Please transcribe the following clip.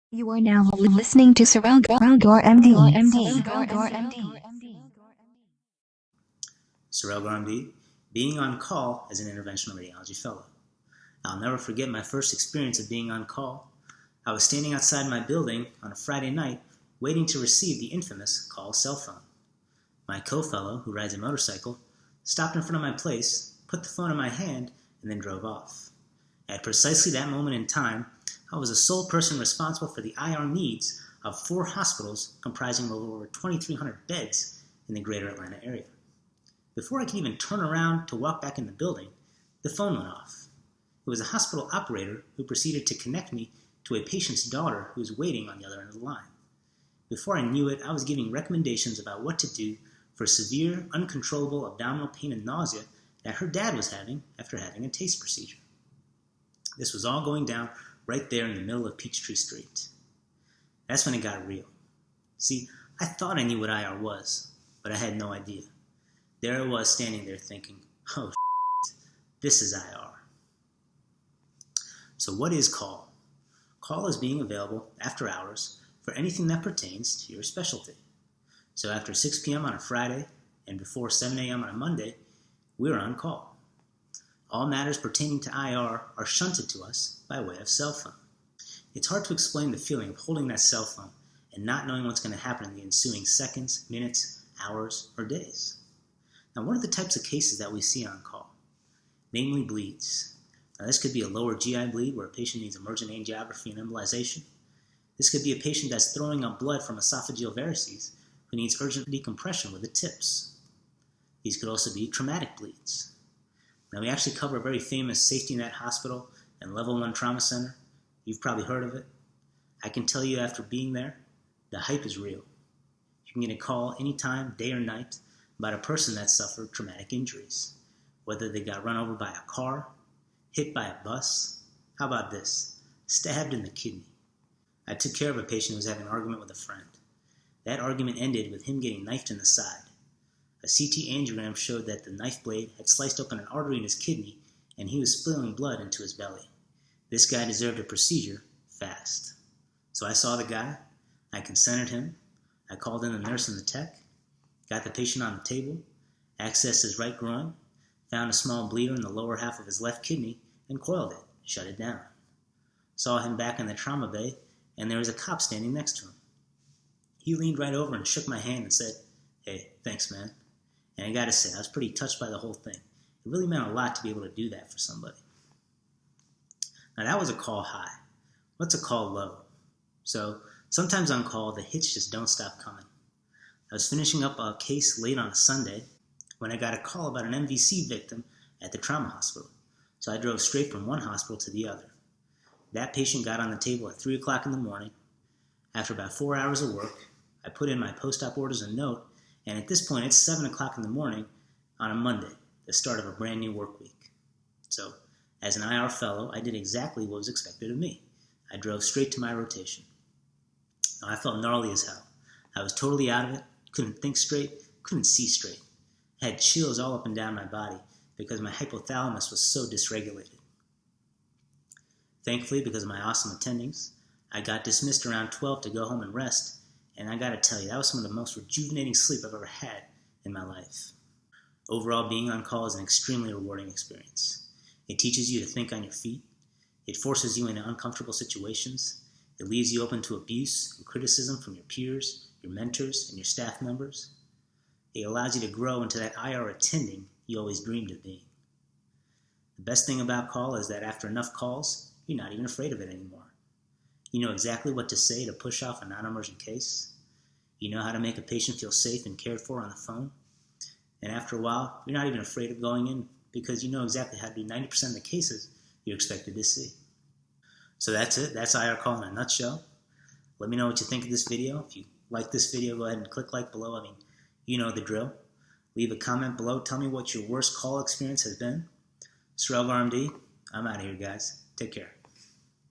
You are now listening to Surelgar MD. Surelgar MD, being on call as an interventional radiology fellow. I'll never forget my first experience of being on call. I was standing outside my building on a Friday night waiting to receive the infamous call cell phone. My co-fellow, who rides a motorcycle, stopped in front of my place, put the phone in my hand, and then drove off. At precisely that moment in time, I was the sole person responsible for the IR needs of 4 hospitals comprising of over 2,300 beds in the greater Atlanta area. Before I could even turn around to walk back in the building, the phone went off. It was a hospital operator who proceeded to connect me to a patient's daughter who was waiting on the other end of the line. Before I knew it, I was giving recommendations about what to do for severe, uncontrollable abdominal pain and nausea that her dad was having after having a TACE procedure. This was all going down right there in the middle of Peachtree Street. That's when it got real. See, I thought I knew what IR was, but I had no idea. There I was standing there thinking, oh shit, this is IR. So what is call? Call is being available after hours for anything that pertains to your specialty. So after 6 p.m. on a Friday and before 7 a.m. on a Monday, we're on call. All matters pertaining to IR are shunted to us by way of cell phone. It's hard to explain the feeling of holding that cell phone and not knowing what's going to happen in the ensuing seconds, minutes, hours, or days. Now, what are the types of cases that we see on call? Namely, bleeds. Now, this could be a lower GI bleed where a patient needs emergent angiography and embolization. This could be a patient that's throwing up blood from esophageal varices who needs urgent decompression with the tips. These could also be traumatic bleeds. Now, we actually cover a very famous safety net hospital and level 1 trauma center. You've probably heard of it. I can tell you after being there, the hype is real. You can get a call anytime, day or night, about a person that suffered traumatic injuries, whether they got run over by a car, hit by a bus. How about this? Stabbed in the kidney. I took care of a patient who was having an argument with a friend. That argument ended with him getting knifed in the side. A CT angiogram showed that the knife blade had sliced open an artery in his kidney and he was spilling blood into his belly. This guy deserved a procedure fast. So I saw the guy, I consented him, I called in the nurse and the tech, got the patient on the table, accessed his right groin, found a small bleeder in the lower half of his left kidney, and coiled it, shut it down. Saw him back in the trauma bay, and there was a cop standing next to him. He leaned right over and shook my hand and said, "Hey, thanks, man." And I gotta say, I was pretty touched by the whole thing. It really meant a lot to be able to do that for somebody. Now that was a call high. What's a call low? So sometimes on call, the hits just don't stop coming. I was finishing up a case late on a Sunday when I got a call about an MVC victim at the trauma hospital. So I drove straight from one hospital to the other. That patient got on the table at 3 o'clock in the morning. After about 4 hours of work, I put in my post-op orders and note, and at this point it's 7 o'clock in the morning on a Monday, the start of a brand new work week. So, as an IR fellow, I did exactly what was expected of me. I drove straight to my rotation. Now, I felt gnarly as hell. I was totally out of it, couldn't think straight, couldn't see straight. I had chills all up and down my body because my hypothalamus was so dysregulated. Thankfully, because of my awesome attendings, I got dismissed around 12 to go home and rest, and I gotta tell you, that was some of the most rejuvenating sleep I've ever had in my life. Overall, being on call is an extremely rewarding experience. It teaches you to think on your feet. It forces you into uncomfortable situations. It leaves you open to abuse and criticism from your peers, your mentors, and your staff members. It allows you to grow into that IR attending you always dreamed of being. The best thing about call is that after enough calls, you're not even afraid of it anymore. You know exactly what to say to push off a non-emergent case. You know how to make a patient feel safe and cared for on the phone. And after a while, you're not even afraid of going in because you know exactly how to do 90% of the cases you're expected to see. So that's it. That's IR Call in a nutshell. Let me know what you think of this video. If you like this video, go ahead and click like below. You know the drill. Leave a comment below. Tell me what your worst call experience has been. Surelgar MD, I'm out of here, guys. Take care.